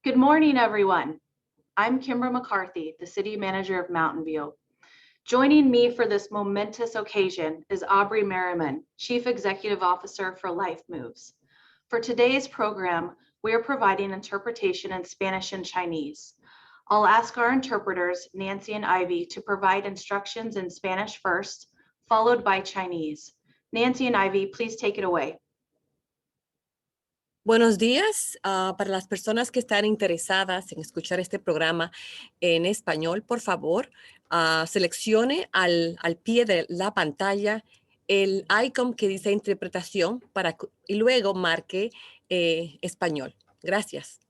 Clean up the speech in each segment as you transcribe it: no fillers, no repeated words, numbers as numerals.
Good morning, everyone. I'm Kimbra McCarthy, the City Manager of Mountain View. Joining me for this momentous occasion is Aubrey Merriman, Chief Executive Officer for LifeMoves. For today's program, we are providing interpretation in Spanish and Chinese. I'll ask our interpreters, Nancy and Ivy, to provide instructions in Spanish first, followed by Chinese. Nancy and Ivy, please take it away. Buenos días. Para las personas que están interesadas en escuchar este programa en español, por favor, seleccione al pie de la pantalla el icon que dice interpretación y luego marque español. Gracias.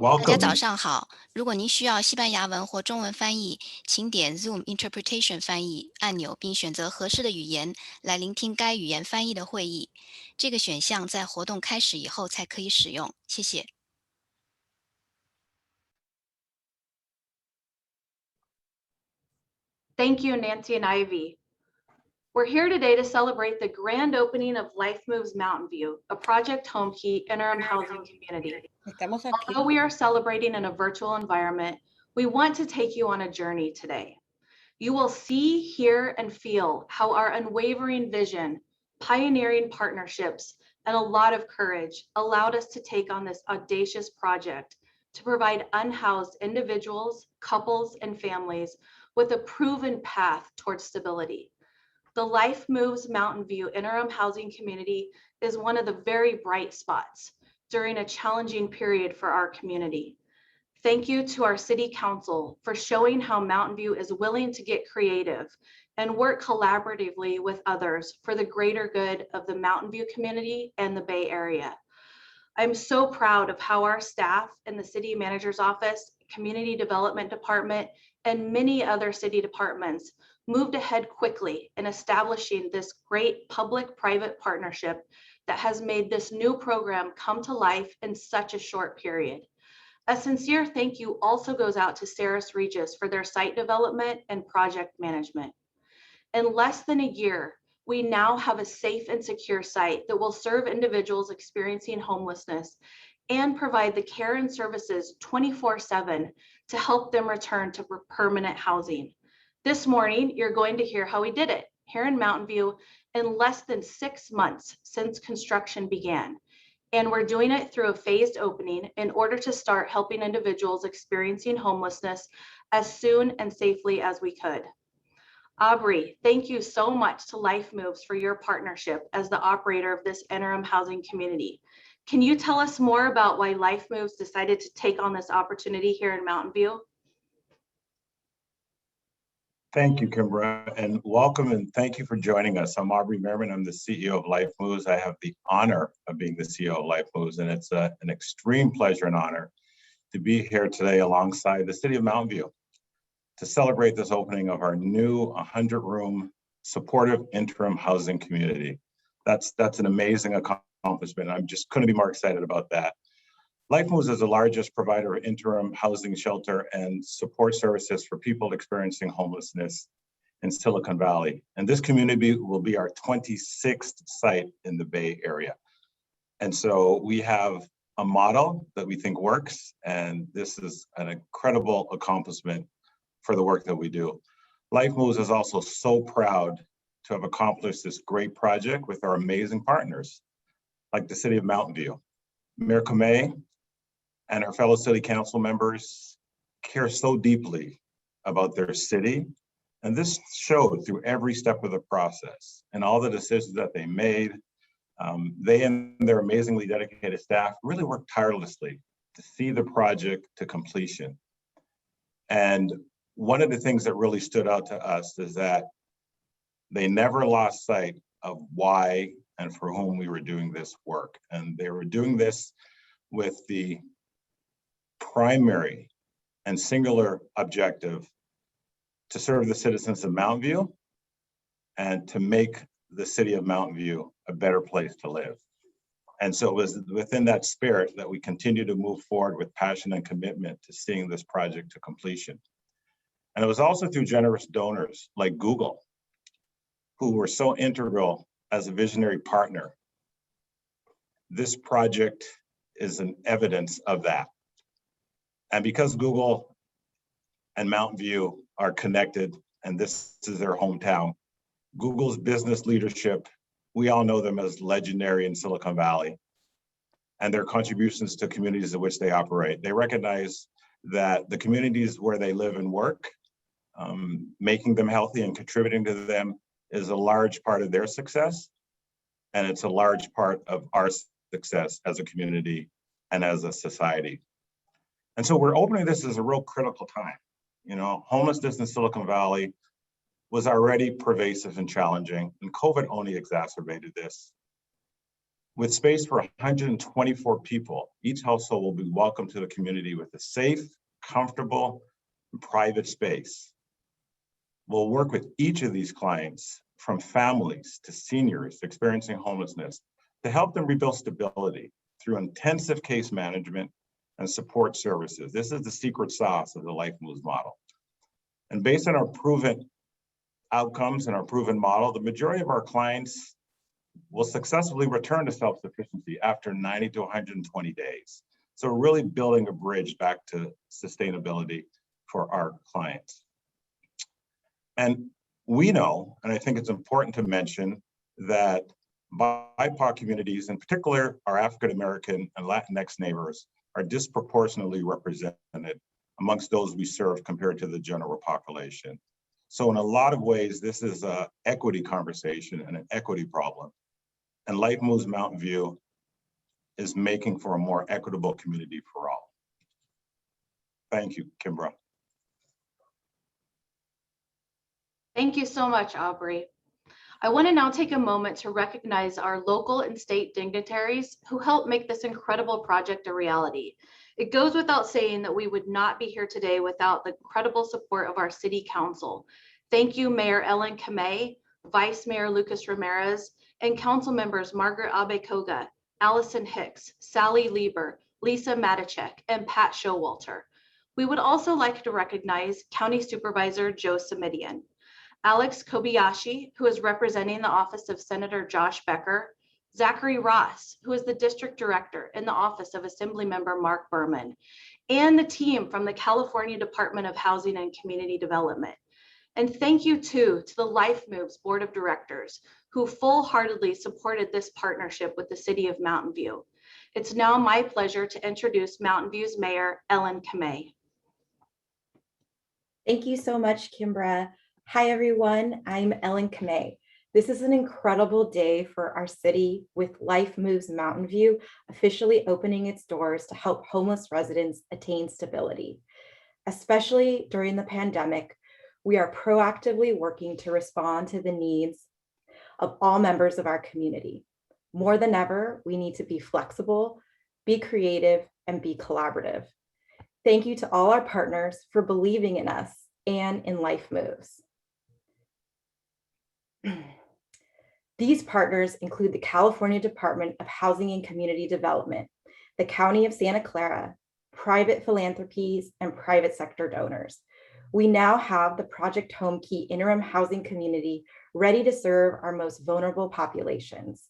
大家早上好，如果您需要西班牙文或中文翻译，请点 Zoom Interpretation 翻译按钮，并选择合适的语言来聆听该语言翻译的会议。这个选项在活动开始以后才可以使用。谢谢。Thank you, Nancy and Ivy. We're here today to celebrate the grand opening of LifeMoves Mountain View, a Project Homekey interim housing community. Although we are celebrating in a virtual environment, we want to take you on a journey today. You will see, hear, and feel how our unwavering vision, pioneering partnerships, and a lot of courage allowed us to take on this audacious project to provide unhoused individuals, couples, and families with a proven path towards stability. The LifeMoves Mountain View interim housing community is one of the very bright spots during a challenging period for our community. Thank you to our City Council for showing how Mountain View is willing to get creative and work collaboratively with others for the greater good of the Mountain View community and the Bay Area. I'm so proud of how our staff in the City Manager's Office, Community Development Department, and many other city departments moved ahead quickly in establishing this great public-private partnership that has made this new program come to life in such a short period. A sincere thank you also goes out to Saris Regis for their site development and project management. In less than a year, we now have a safe and secure site that will serve individuals experiencing homelessness and provide the care and services 24/7 to help them return to permanent housing. This morning, you're going to hear how we did it here in Mountain View in less than 6 months since construction began. And we're doing it through a phased opening in order to start helping individuals experiencing homelessness as soon and safely as we could. Aubrey, thank you so much to LifeMoves for your partnership as the operator of this interim housing community. Can you tell us more about why LifeMoves decided to take on this opportunity here in Mountain View? Thank you, Kimbra, and welcome and thank you for joining us. I'm Aubrey Merriman. I'm the CEO of LifeMoves. I have the honor of being the CEO of LifeMoves, and it's an extreme pleasure and honor to be here today alongside the City of Mountain View to celebrate this opening of our new 100-room supportive interim housing community. That's an amazing accomplishment. I just couldn't be more excited about that. LifeMoves is the largest provider of interim housing, shelter, and support services for people experiencing homelessness in Silicon Valley. And this community will be our 26th site in the Bay Area. And so we have a model that we think works, and this is an incredible accomplishment for the work that we do. LifeMoves is also so proud to have accomplished this great project with our amazing partners, like the City of Mountain View. Mayor Kamei and our fellow city council members care so deeply about their city. And this showed through every step of the process and all the decisions that they made. They and their amazingly dedicated staff really worked tirelessly to see the project to completion. And one of the things that really stood out to us is that they never lost sight of why and for whom we were doing this work. And they were doing this with the primary and singular objective to serve the citizens of Mountain View and to make the city of Mountain View a better place to live. And so it was within that spirit that we continue to move forward with passion and commitment to seeing this project to completion. And it was also through generous donors like Google, who were so integral as a visionary partner. This project is an evidence of that. And because Google and Mountain View are connected, and this is their hometown, Google's business leadership, we all know them as legendary in Silicon Valley, and their contributions to communities in which they operate. They recognize that the communities where they live and work, making them healthy and contributing to them is a large part of their success. And it's a large part of our success as a community and as a society. And so we're opening this as a real critical time. You know, homelessness in Silicon Valley was already pervasive and challenging, and COVID only exacerbated this. With space for 124 people, each household will be welcome to the community with a safe, comfortable, and private space. We'll work with each of these clients, from families to seniors experiencing homelessness, to help them rebuild stability through intensive case management and support services. This is the secret sauce of the LifeMoves model. And based on our proven outcomes and our proven model, the majority of our clients will successfully return to self-sufficiency after 90 to 120 days. So we're really building a bridge back to sustainability for our clients. And we know, and I think it's important to mention, that BIPOC communities, in particular our African-American and Latinx neighbors, are disproportionately represented amongst those we serve compared to the general population. So in a lot of ways, this is an equity conversation and an equity problem. And LifeMoves Mountain View is making for a more equitable community for all. Thank you, Kimbra. Thank you so much, Aubrey. I want to now take a moment to recognize our local and state dignitaries who helped make this incredible project a reality. It goes without saying that we would not be here today without the incredible support of our City Council. Thank you, Mayor Ellen Kamei, Vice Mayor Lucas Ramirez, and Council members Margaret Abe-Koga, Allison Hicks, Sally Lieber, Lisa Matichek, and Pat Showalter. We would also like to recognize County Supervisor Joe Simitian, Alex Kobayashi, who is representing the office of Senator Josh Becker, Zachary Ross, who is the district director in the office of Assemblymember Mark Berman, and the team from the California Department of Housing and Community Development. And thank you too to the LifeMoves Board of Directors, who full-heartedly supported this partnership with the City of Mountain View. It's now my pleasure to introduce Mountain View's Mayor, Ellen Kamei. Thank you so much, Kimbra. Hi, everyone. I'm Ellen Kamei. This is an incredible day for our city, with LifeMoves Mountain View officially opening its doors to help homeless residents attain stability. Especially during the pandemic, we are proactively working to respond to the needs of all members of our community. More than ever, we need to be flexible, be creative, and be collaborative. Thank you to all our partners for believing in us and in LifeMoves. These partners include the California Department of Housing and Community Development, the County of Santa Clara, private philanthropies, and private sector donors. We now have the Project Homekey interim housing community ready to serve our most vulnerable populations.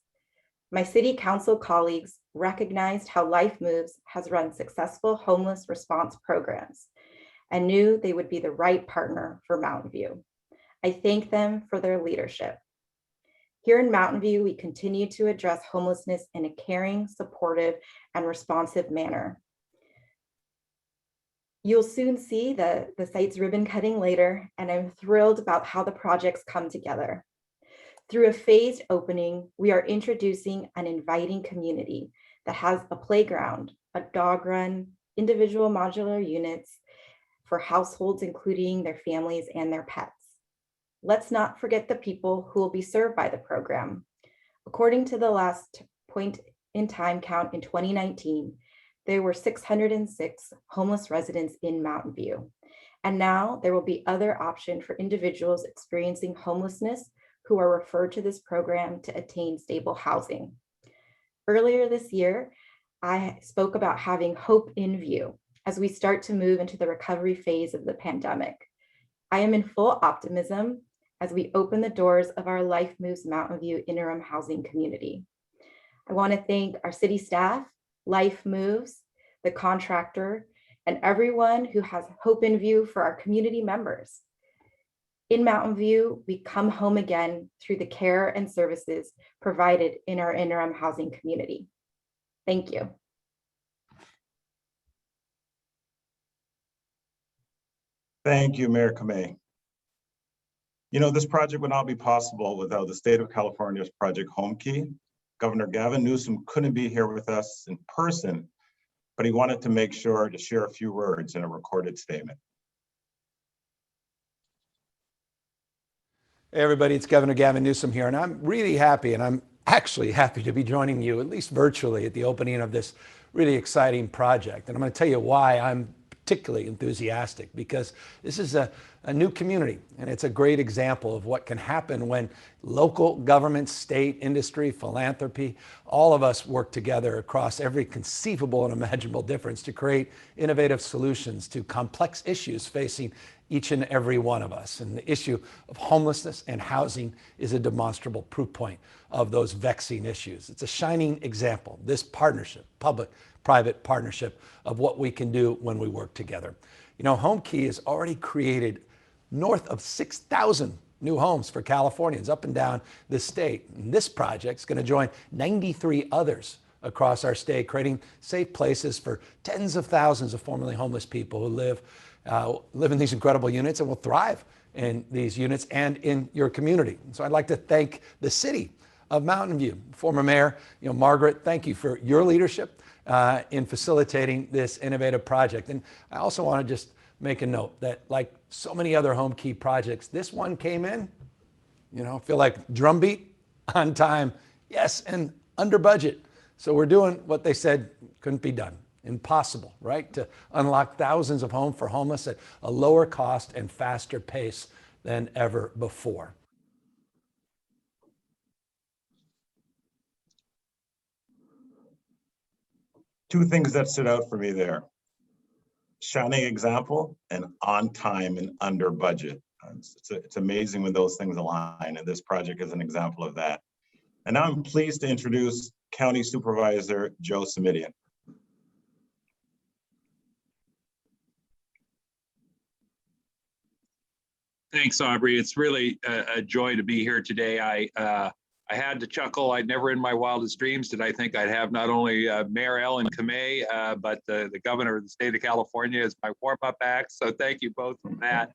My City Council colleagues recognized how LifeMoves has run successful homeless response programs and knew they would be the right partner for Mountain View. I thank them for their leadership. Here in Mountain View, we continue to address homelessness in a caring, supportive, and responsive manner. You'll soon see the site's ribbon cutting later, and I'm thrilled about how the projects come together. Through a phased opening, we are introducing an inviting community that has a playground, a dog run, individual modular units for households, including their families and their pets. Let's not forget the people who will be served by the program. According to the last point in time count in 2019, there were 606 homeless residents in Mountain View. And now there will be other options for individuals experiencing homelessness who are referred to this program to attain stable housing. Earlier this year, I spoke about having hope in view as we start to move into the recovery phase of the pandemic. I am in full optimism as we open the doors of our LifeMoves Mountain View interim housing community. I want to thank our city staff, LifeMoves, the contractor, and everyone who has hope in view for our community members. In Mountain View, we come home again through the care and services provided in our interim housing community. Thank you. Thank you, Mayor Kamei. You know, this project would not be possible without the state of California's Project Homekey. Governor Gavin Newsom couldn't be here with us in person, but he wanted to make sure to share a few words in a recorded statement. Hey everybody, it's Governor Gavin Newsom here, and I'm really happy, and I'm actually happy to be joining you, at least virtually, at the opening of this really exciting project. And I'm going to tell you why I'm particularly enthusiastic, because this is a new community, and it's a great example of what can happen when local government, state, industry, philanthropy, all of us work together across every conceivable and imaginable difference to create innovative solutions to complex issues facing each and every one of us. And the issue of homelessness and housing is a demonstrable proof point of those vexing issues. It's a shining example, this partnership, public-private partnership, of what we can do when we work together. You know, Homekey has already created north of 6,000 new homes for Californians up and down the state. And this project is going to join 93 others across our state, creating safe places for tens of thousands of formerly homeless people who live in these incredible units and will thrive in these units and in your community. So I'd like to thank the city of Mountain View. Former Mayor, Margaret, thank you for your leadership in facilitating this innovative project. And I also want to just make a note that, like so many other Homekey projects, this one came in, feel like drumbeat, on time, yes, and under budget. So we're doing what they said couldn't be done. Impossible, right? To unlock thousands of homes for homeless at a lower cost and faster pace than ever before. Two things that stood out for me there: shining example and on time and under budget. It's amazing when those things align, and this project is an example of that. And now I'm pleased to introduce County Supervisor Joe Simitian. Thanks, Aubrey. It's really a joy to be here today. I had to chuckle. I'd never in my wildest dreams did I think I'd have not only Mayor Ellen Kamei, but the governor of the state of California as my warm-up act. So thank you both for that.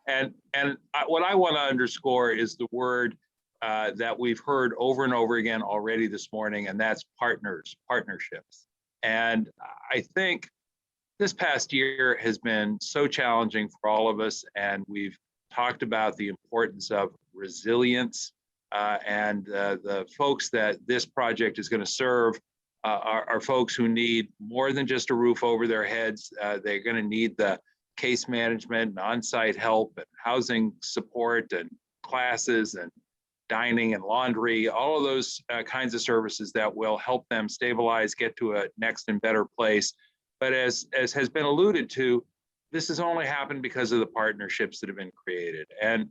And what I want to underscore is the word that we've heard over and over again already this morning, and that's partnerships. And I think this past year has been so challenging for all of us, and we've talked about the importance of resilience, and the folks that this project is going to serve are folks who need more than just a roof over their heads. They're going to need the case management and on-site help and housing support and classes and dining and laundry, all of those kinds of services that will help them stabilize, get to a next and better place. But as has been alluded to, this has only happened because of the partnerships that have been created. And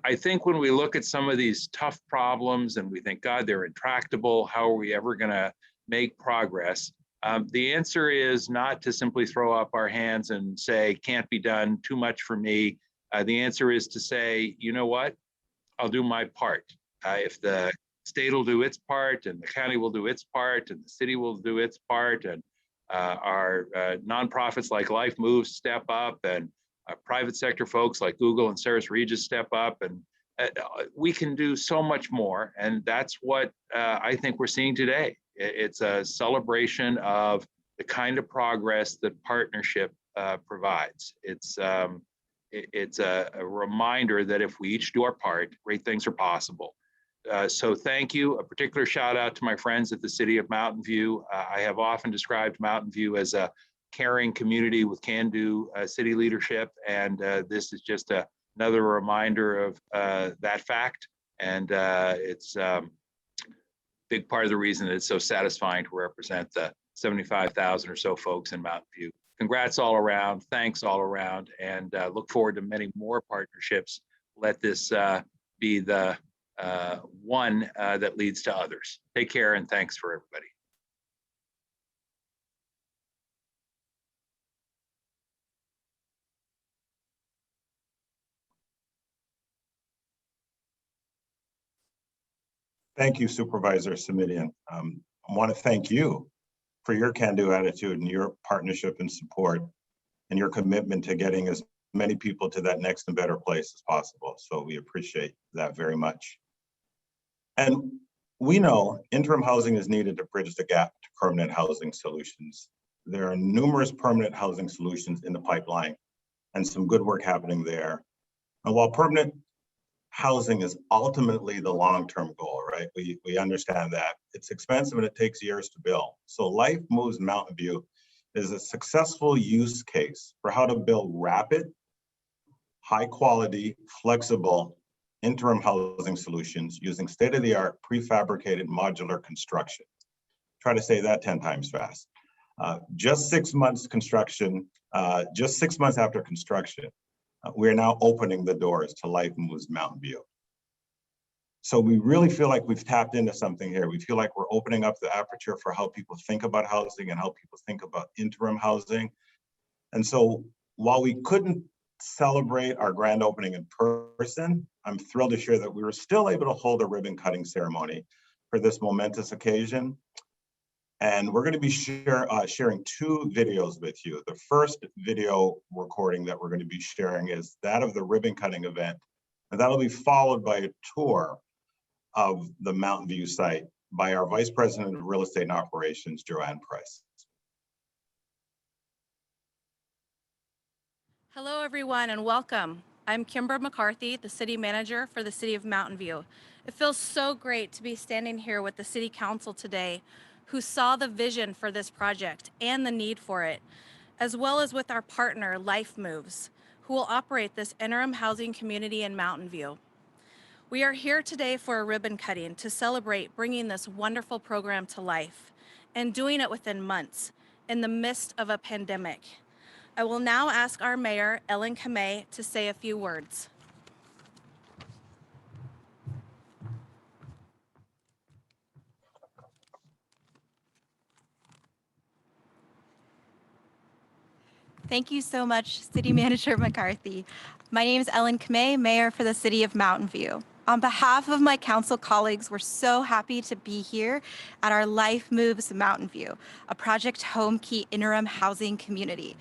I think when we look at some of these tough problems and we think, God, they're intractable, how are we ever going to make progress? The answer is not to simply throw up our hands and say, can't be done, too much for me. The answer is to say, you know what, I'll do my part. If the state will do its part, and the county will do its part, and the city will do its part, and our nonprofits like LifeMoves step up, and private sector folks like Google and Ceres Regis step up, and we can do so much more. And that's what I think we're seeing today. It's a celebration of the kind of progress that partnership provides. It's a reminder that if we each do our part, great things are possible. So thank you. A particular shout out to my friends at the City of Mountain View. I have often described Mountain View as a caring community with can-do city leadership, and this is just another reminder of that fact. And it's a big part of the reason that it's so satisfying to represent the 75,000 or so folks in Mountain View. Congrats all around, thanks all around, and look forward to many more partnerships. Let this be the one that leads to others. Take care, and thanks for everybody. Thank you, Supervisor Simitian. I want to thank you for your can-do attitude and your partnership and support and your commitment to getting as many people to that next and better place as possible. So we appreciate that very much. And we know interim housing is needed to bridge the gap to permanent housing solutions. There are numerous permanent housing solutions in the pipeline and some good work happening there. And while permanent housing is ultimately the long-term goal, right? We understand that. It's expensive and it takes years to build. So LifeMoves Mountain View is a successful use case for how to build rapid, high quality, flexible interim housing solutions using state-of-the-art prefabricated modular construction. Try to say that 10 times fast. Just 6 months construction, just 6 months after construction, we're now opening the doors to LifeMoves Mountain View. So we really feel like we've tapped into something here. We feel like we're opening up the aperture for how people think about housing and how people think about interim housing. And so while we couldn't celebrate our grand opening in person, I'm thrilled to share that we were still able to hold a ribbon cutting ceremony for this momentous occasion. And we're going to be sharing 2 videos with you. The first video recording that we're going to be sharing is that of the ribbon cutting event. And that'll be followed by a tour of the Mountain View site by our Vice President of Real Estate and Operations, Joanne Price. Hello, everyone, and welcome. I'm Kimbra McCarthy, the City Manager for the City of Mountain View. It feels so great to be standing here with the City Council today, who saw the vision for this project and the need for it, as well as with our partner, LifeMoves, who will operate this interim housing community in Mountain View. We are here today for a ribbon cutting to celebrate bringing this wonderful program to life and doing it within months in the midst of a pandemic. I will now ask our Mayor, Ellen Kamei, to say a few words. Thank you so much, City Manager McCarthy. My name is Ellen Kamei, Mayor for the City of Mountain View. On behalf of my council colleagues, we're so happy to be here at our LifeMoves Mountain View, a Project Homekey interim housing community.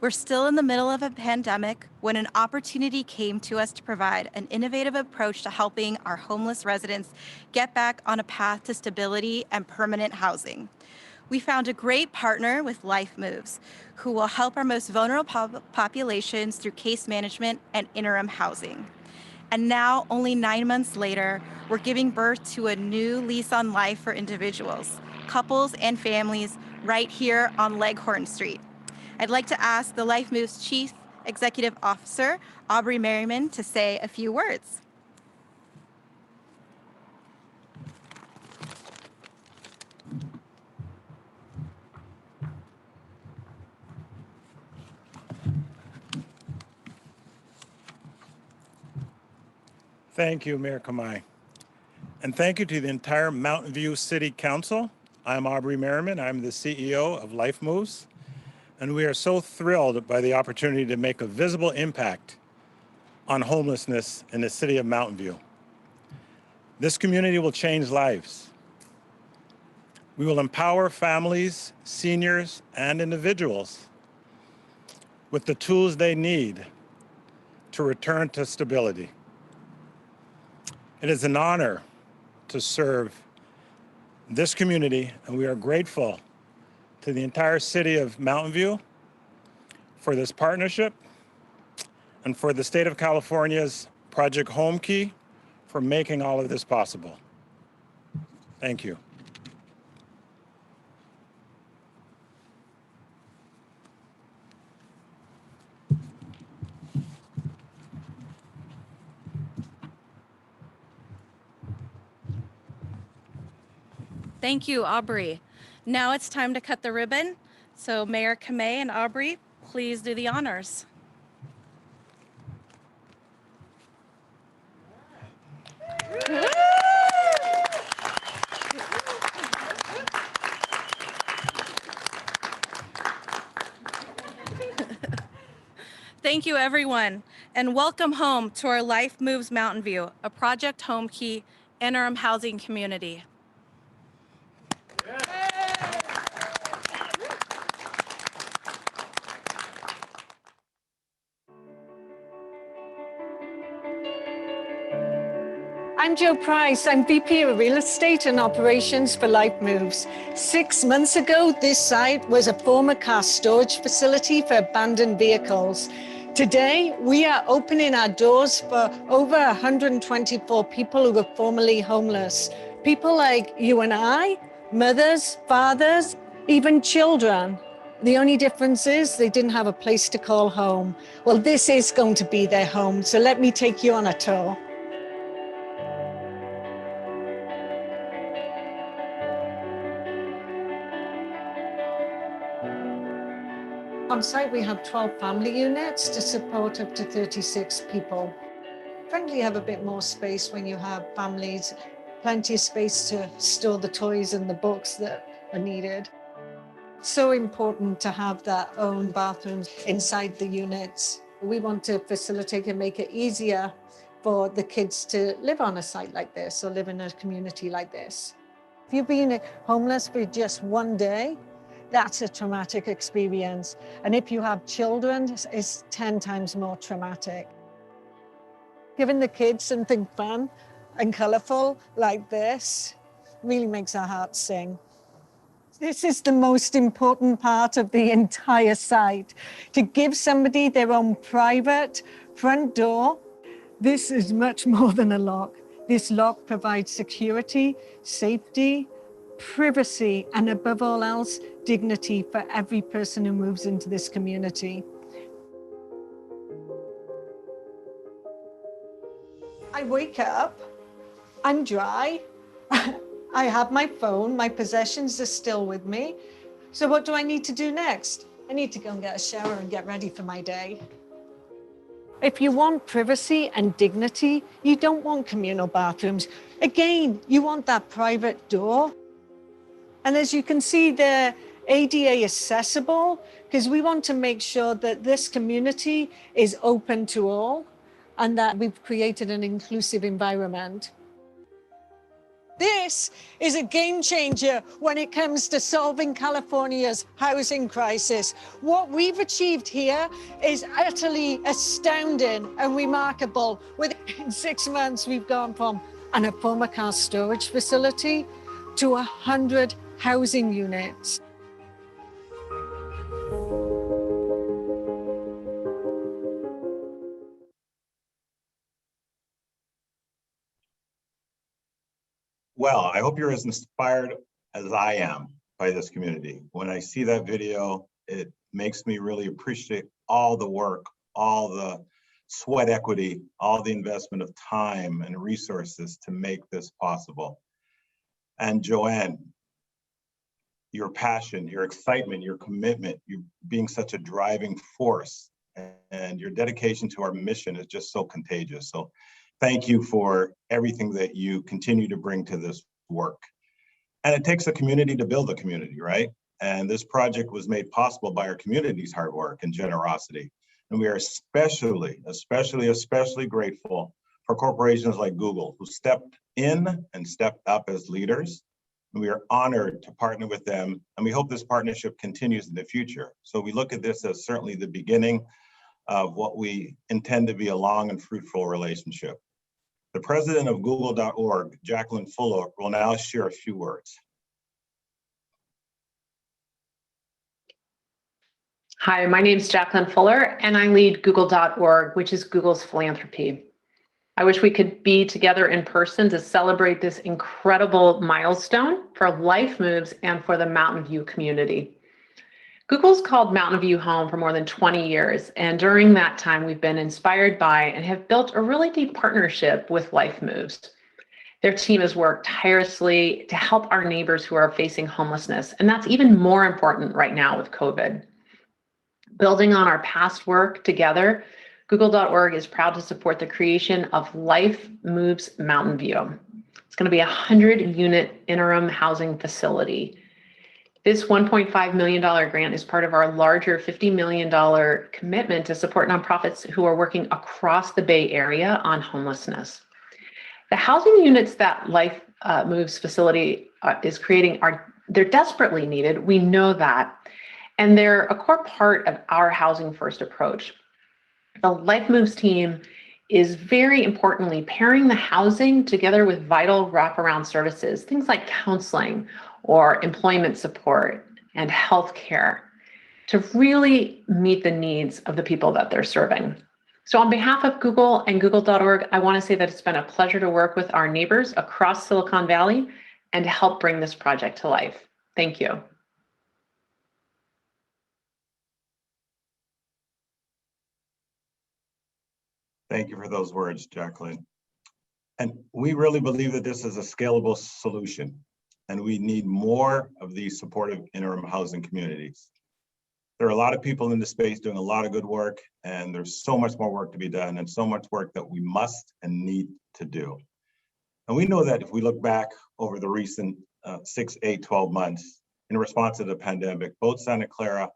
We're still in the middle of a pandemic when an opportunity came to us to provide an innovative approach to helping our homeless residents get back on a path to stability and permanent housing. We found a great partner with LifeMoves, who will help our most vulnerable populations through case management and interim housing. And now, only 9 months later, we're giving birth to a new lease on life for individuals, couples, and families right here on Leghorn Street. I'd like to ask the LifeMoves Chief Executive Officer, Aubrey Merriman, to say a few words. Thank you, Mayor Kamei. And thank you to the entire Mountain View City Council. I'm Aubrey Merriman. I'm the CEO of LifeMoves. And we are so thrilled by the opportunity to make a visible impact on homelessness in the city of Mountain View. This community will change lives. We will empower families, seniors, and individuals with the tools they need to return to stability. It is an honor to serve this community, and we are grateful to the entire city of Mountain View for this partnership and for the state of California's Project Homekey for making all of this possible. Thank you. Thank you, Aubrey. Now it's time to cut the ribbon. So Mayor Kamei and Aubrey, please do the honors. Thank you, everyone, and welcome home to our Life Moves Mountain View, a Project Homekey interim housing community. I'm Joe Price. I'm VP of Real Estate and Operations for LifeMoves. 6 months ago, this site was a former car storage facility for abandoned vehicles. Today, we are opening our doors for over 124 people who were formerly homeless. People like you and I, mothers, fathers, even children. The only difference is they didn't have a place to call home. Well, this is going to be their home, so let me take you on a tour. On site, we have 12 family units to support up to 36 people. Frankly, you have a bit more space when you have families, plenty of space to store the toys and the books that are needed. It's so important to have that own bathrooms inside the units. We want to facilitate and make it easier for the kids to live on a site like this or live in a community like this. If you've been homeless for just one day, that's a traumatic experience. And if you have children, it's 10 times more traumatic. Giving the kids something fun and colorful like this really makes our hearts sing. This is the most important part of the entire site, to give somebody their own private front door. This is much more than a lock. This lock provides security, safety, privacy, and above all else, dignity for every person who moves into this community. I wake up, I'm dry, I have my phone, my possessions are still with me. So what do I need to do next? I need to go and get a shower and get ready for my day. If you want privacy and dignity, you don't want communal bathrooms. Again, you want that private door. And as you can see, they're ADA accessible because we want to make sure that this community is open to all and that we've created an inclusive environment. This is a game changer when it comes to solving California's housing crisis. What we've achieved here is utterly astounding and remarkable. Within 6 months, we've gone from a former car storage facility to 100 housing units. Well, I hope you're as inspired as I am by this community. When I see that video, it makes me really appreciate all the work, all the sweat equity, all the investment of time and resources to make this possible. And Joanne, your passion, your excitement, your commitment, you being such a driving force, and your dedication to our mission is just so contagious. So thank you for everything that you continue to bring to this work. And it takes a community to build a community, right? And this project was made possible by our community's hard work and generosity. And we are especially grateful for corporations like Google, who stepped in and stepped up as leaders. And we are honored to partner with them, and we hope this partnership continues in the future. So we look at this as certainly the beginning of what we intend to be a long and fruitful relationship. The president of Google.org, Jacqueline Fuller, will now share a few words. Hi, my name is Jacqueline Fuller, and I lead Google.org, which is Google's philanthropy. I wish we could be together in person to celebrate this incredible milestone for LifeMoves and for the Mountain View community. Google's called Mountain View home for more than 20 years, and during that time, we've been inspired by and have built a really deep partnership with LifeMoves. Their team has worked tirelessly to help our neighbors who are facing homelessness, and that's even more important right now with COVID. Building on our past work together, Google.org is proud to support the creation of LifeMoves Mountain View. It's going to be a 100-unit interim housing facility. This $1.5 million grant is part of our larger $50 million commitment to support nonprofits who are working across the Bay Area on homelessness. The housing units that LifeMoves facility is creating they're desperately needed. We know that. And they're a core part of our housing first approach. The LifeMoves team is very importantly pairing the housing together with vital wraparound services, things like counseling or employment support and healthcare, to really meet the needs of the people that they're serving. So on behalf of Google and Google.org, I want to say that it's been a pleasure to work with our neighbors across Silicon Valley and to help bring this project to life. Thank you. Thank you for those words, Jacqueline. And we really believe that this is a scalable solution, and we need more of these supportive interim housing communities. There are a lot of people in the space doing a lot of good work, and there's so much more work to be done and so much work that we must and need to do. And we know that if we look back over the recent 6, 8, 12 months in response to the pandemic, both Santa Clara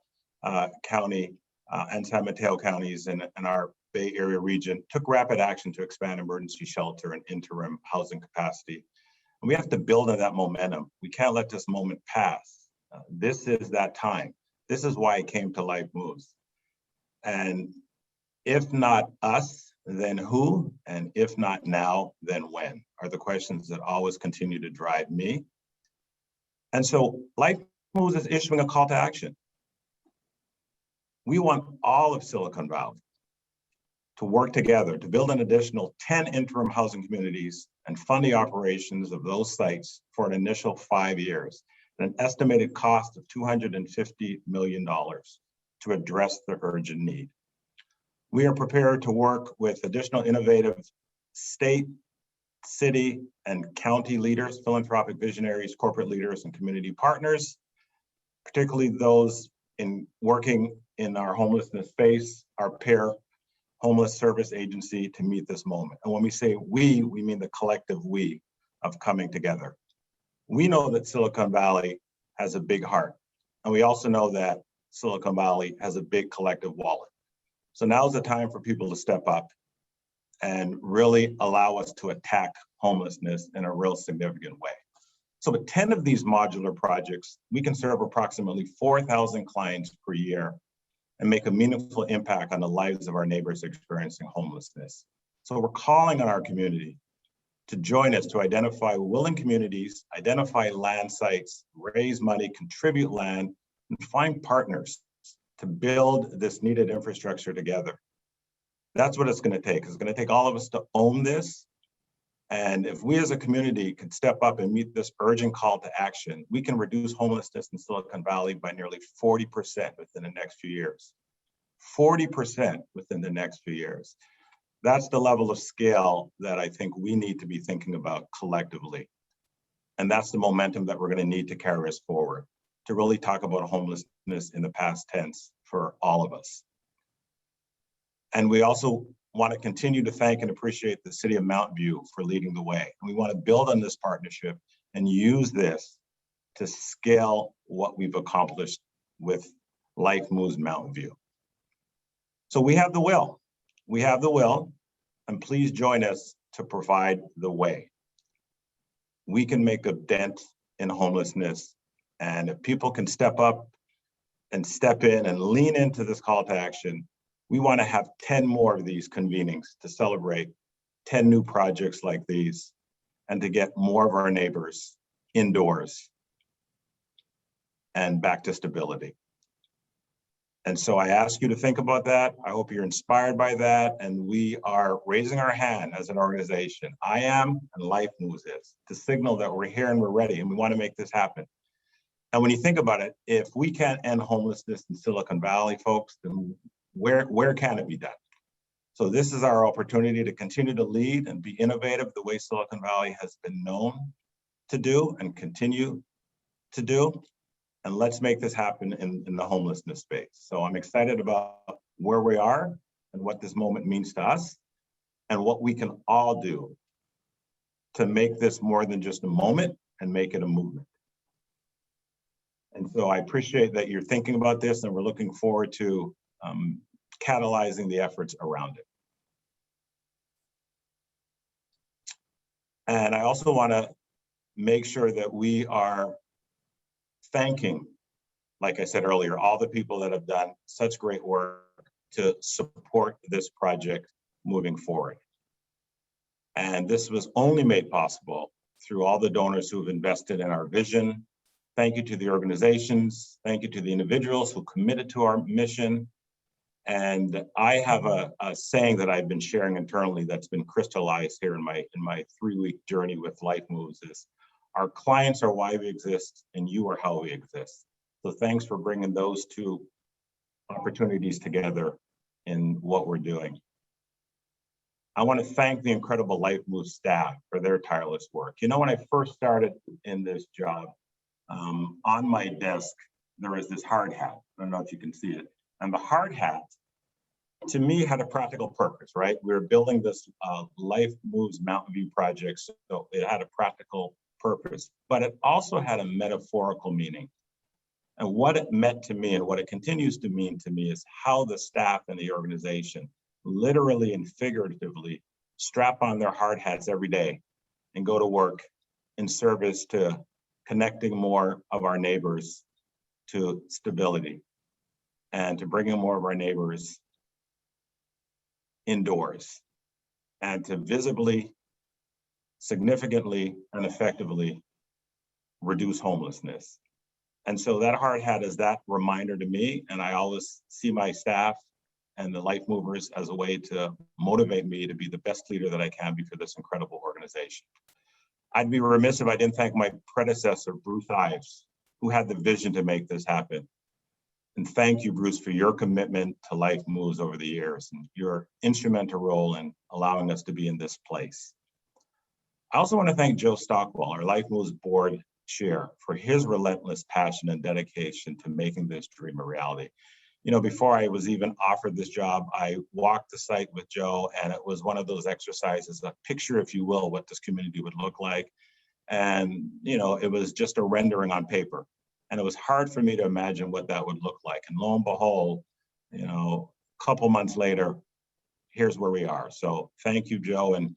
County and San Mateo counties in our Bay Area region took rapid action to expand emergency shelter and interim housing capacity. And we have to build on that momentum. We can't let this moment pass. This is that time. This is why it came to LifeMoves. And if not us, then who? And if not now, then when? Are the questions that always continue to drive me. And so LifeMoves is issuing a call to action. We want all of Silicon Valley to work together to build an additional 10 interim housing communities and fund the operations of those sites for an initial 5 years, at an estimated cost of $250 million to address the urgent need. We are prepared to work with additional innovative state, city, and county leaders, philanthropic visionaries, corporate leaders, and community partners, particularly those in working in our homelessness space, our peer homeless service agency, to meet this moment. And when we say we mean the collective we of coming together. We know that Silicon Valley has a big heart, and we also know that Silicon Valley has a big collective wallet. So now's the time for people to step up and really allow us to attack homelessness in a real significant way. So with 10 of these modular projects, we can serve approximately 4,000 clients per year and make a meaningful impact on the lives of our neighbors experiencing homelessness. So we're calling on our community to join us to identify willing communities, identify land sites, raise money, contribute land, and find partners to build this needed infrastructure together. That's what it's going to take. It's going to take all of us to own this. And if we as a community can step up and meet this urgent call to action, we can reduce homelessness in Silicon Valley by nearly 40% within the next few years. 40% within the next few years. That's the level of scale that I think we need to be thinking about collectively. And that's the momentum that we're going to need to carry us forward, to really talk about homelessness in the past tense for all of us. And we also want to continue to thank and appreciate the City of Mountain View for leading the way. And we want to build on this partnership and use this to scale what we've accomplished with LifeMoves Mountain View. So we have the will. We have the will, and please join us to provide the way. We can make a dent in homelessness, and if people can step up and step in and lean into this call to action, we want to have 10 more of these convenings to celebrate 10 new projects like these and to get more of our neighbors indoors and back to stability. And so I ask you to think about that. I hope you're inspired by that. And we are raising our hand as an organization. I am, and LifeMoves is, to signal that we're here and we're ready and we want to make this happen. And when you think about it, if we can't end homelessness in Silicon Valley, folks, then where can it be done? So this is our opportunity to continue to lead and be innovative the way Silicon Valley has been known to do and continue to do. And let's make this happen in the homelessness space. So I'm excited about where we are and what this moment means to us and what we can all do to make this more than just a moment and make it a movement. And so I appreciate that you're thinking about this, and we're looking forward to catalyzing the efforts around it. And I also want to make sure that we are thanking, like I said earlier, all the people that have done such great work to support this project moving forward. And this was only made possible through all the donors who have invested in our vision. Thank you to the organizations. Thank you to the individuals who committed to our mission. And I have a saying that I've been sharing internally that's been crystallized here in my 3-week journey with LifeMoves is, our clients are why we exist and you are how we exist. So thanks for bringing those two opportunities together in what we're doing. I want to thank the incredible LifeMoves staff for their tireless work. You know, when I first started in this job, on my desk, there was this hard hat. I don't know if you can see it. And the hard hat, to me, had a practical purpose, right? We were building this LifeMoves Mountain View project, so it had a practical purpose, but it also had a metaphorical meaning. And what it meant to me and what it continues to mean to me is how the staff and the organization literally and figuratively strap on their hard hats every day and go to work in service to connecting more of our neighbors to stability and to bringing more of our neighbors indoors and to visibly, significantly, and effectively reduce homelessness. And so that hard hat is that reminder to me, and I always see my staff and the Life Movers as a way to motivate me to be the best leader that I can be for this incredible organization. I'd be remiss if I didn't thank my predecessor, Bruce Ives, who had the vision to make this happen. And thank you, Bruce, for your commitment to Life Moves over the years and your instrumental role in allowing us to be in this place. I also want to thank Joe Stockwell, our Life Moves board chair, for his relentless passion and dedication to making this dream a reality. You know, before I was even offered this job, I walked the site with Joe, and it was one of those exercises, a picture, if you will, what this community would look like. And, you know, it was just a rendering on paper. And it was hard for me to imagine what that would look like. And lo and behold, you know, a couple months later, here's where we are. So thank you, Joe, and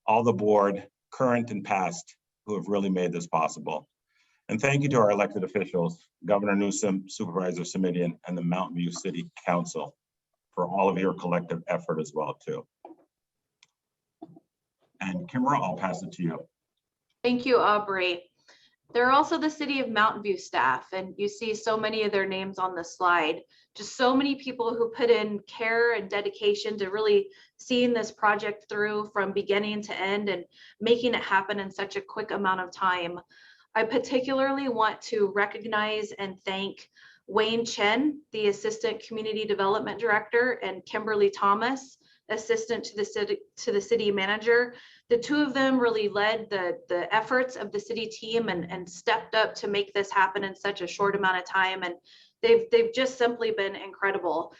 all the board, current and past, who have really made this possible. And thank you to our elected officials, Governor Newsom, Supervisor Simitian, and the Mountain View City Council for all of your collective effort as well, too. And Kimbra, I'll pass it to you. Thank you, Aubrey. They're also the City of Mountain View staff, and you see so many of their names on the slide. Just so many people who put in care and dedication to really seeing this project through from beginning to end and making it happen in such a quick amount of time. I particularly want to recognize and thank Wayne Chen, the Assistant Community Development Director, and Kimberly Thomas, Assistant to the City Manager. The two of them really led the efforts of the city team and stepped up to make this happen in such a short amount of time. And they've just simply been incredible.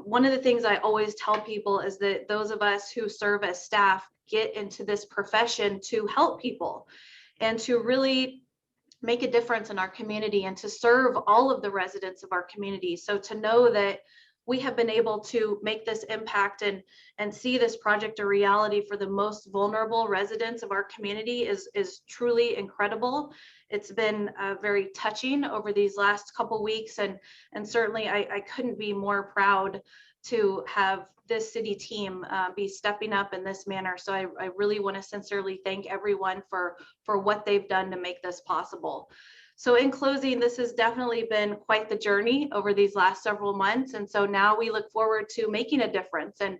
One of the things I always tell people is that those of us who serve as staff get into this profession to help people and to really make a difference in our community and to serve all of the residents of our community. So to know that we have been able to make this impact and see this project a reality for the most vulnerable residents of our community is truly incredible. It's been very touching over these last couple weeks, and certainly I couldn't be more proud to have this city team be stepping up in this manner. So I really want to sincerely thank everyone for what they've done to make this possible. So in closing, this has definitely been quite the journey over these last several months. And so now we look forward to making a difference and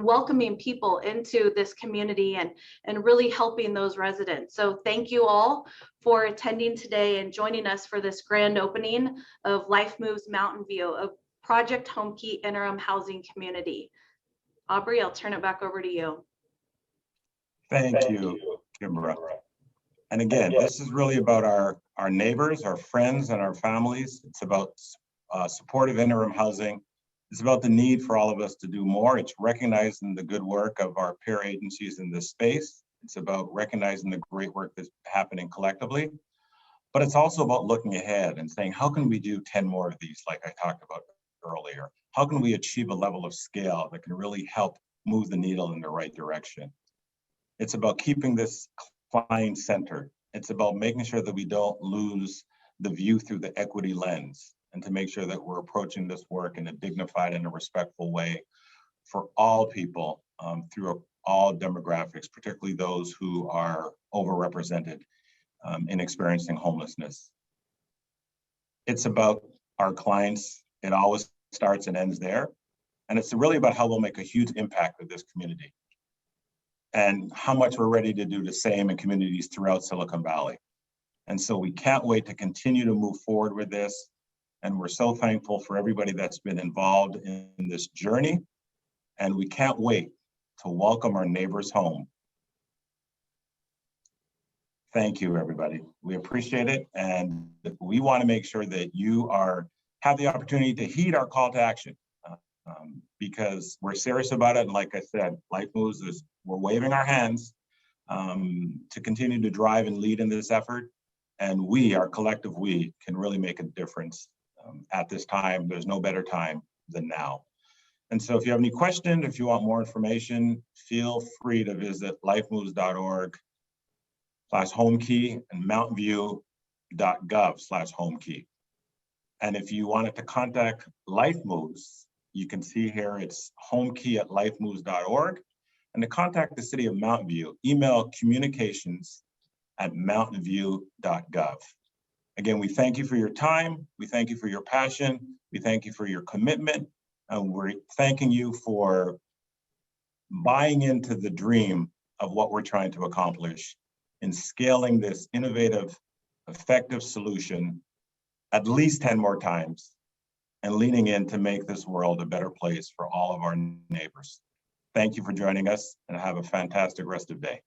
welcoming people into this community and really helping those residents. So thank you all for attending today and joining us for this grand opening of LifeMoves Mountain View, of Project Homekey Interim Housing Community. Aubrey, I'll turn it back over to you. Thank you, Kimbra. And again, this is really about our neighbors, our friends, and our families. It's about supportive interim housing. It's about the need for all of us to do more. It's recognizing the good work of our peer agencies in this space. It's about recognizing the great work that's happening collectively. But it's also about looking ahead and saying, how can we do 10 more of these like I talked about earlier? How can we achieve a level of scale that can really help move the needle in the right direction? It's about keeping this client-centered. It's about making sure that we don't lose the view through the equity lens, and to make sure that we're approaching this work in a dignified and a respectful way for all people through all demographics, particularly those who are overrepresented in experiencing homelessness. It's about our clients. It always starts and ends there. And it's really about how we'll make a huge impact with this community and how much we're ready to do the same in communities throughout Silicon Valley. And so we can't wait to continue to move forward with this. And we're so thankful for everybody that's been involved in this journey. And we can't wait to welcome our neighbors home. Thank you, everybody. We appreciate it. And we want to make sure that you have the opportunity to heed our call to action because we're serious about it. And like I said, LifeMoves we're waving our hands to continue to drive and lead in this effort. And our collective we, can really make a difference at this time. There's no better time than now. And so if you have any questions, if you want more information, feel free to visit lifemoves.org/homekey and mountainview.gov/homekey. And if you wanted to contact LifeMoves, you can see here it's homekey@lifemoves.org. And to contact the city of Mountain View, email communications@mountainview.gov. Again, we thank you for your time. We thank you for your passion. We thank you for your commitment. And we're thanking you for buying into the dream of what we're trying to accomplish in scaling this innovative, effective solution at least 10 more times and leaning in to make this world a better place for all of our neighbors. Thank you for joining us and have a fantastic rest of the day.